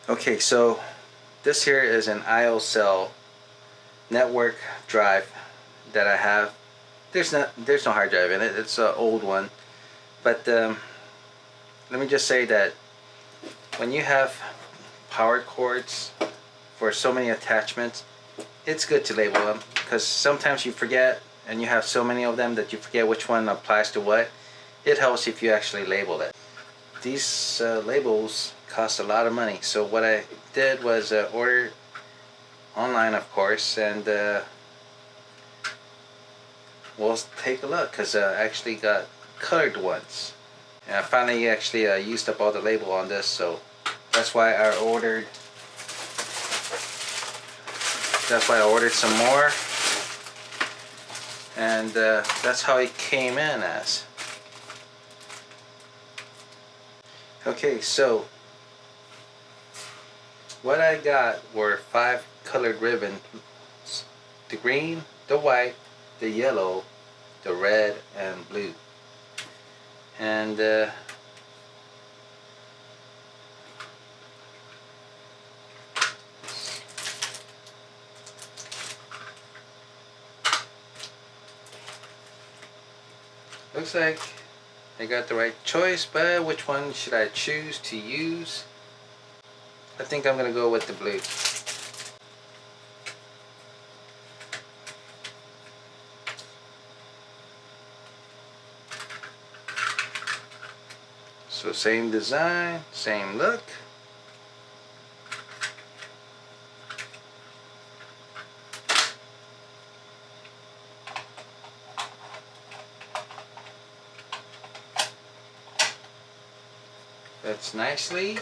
Okay, so this here is an IO cell network drive that I have. There's no hard drive in it. It's an old one, but let me just say that when you have power cords for so many attachments, it's good to label them, because sometimes you forget and you have so many of them that you forget which one applies to what. It helps if you actually label it. These labels cost a lot of money, so what I did was order online, of course, and we'll take a look, because I actually got colored ones, and I finally actually used up all the label on this, so that's why I ordered some more, and that's how it came in as. Okay, so what I got were 5 colored ribbons: the green, the white, the yellow, the red, and blue. And looks like I got the right choice, but which one should I choose to use? I think I'm gonna go with the blue. So same design, same look. That's nicely.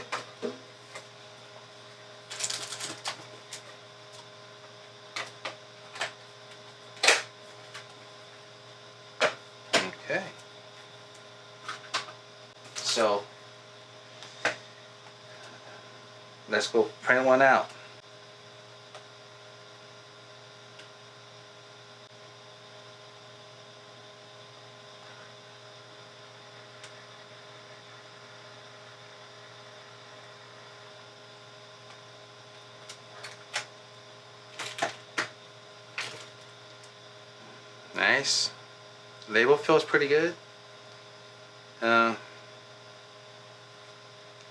Okay. So let's go print one out. Nice. Label feels pretty good.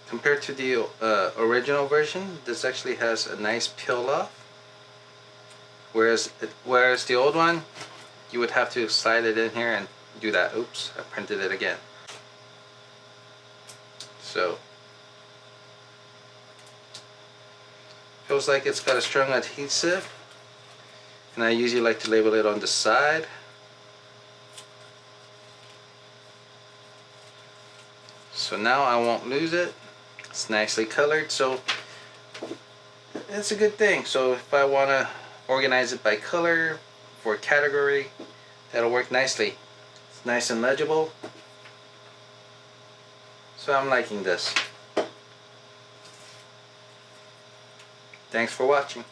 Compared to the original version, this actually has a nice peel off. Whereas the old one, you would have to slide it in here and do that. Oops, I printed it again. So feels like it's got a strong adhesive, and I usually like to label it on the side. So now I won't lose it. It's nicely colored, so it's a good thing. So if I want to organize it by color for a category, that'll work nicely. It's nice and legible, so I'm liking this. Thanks for watching.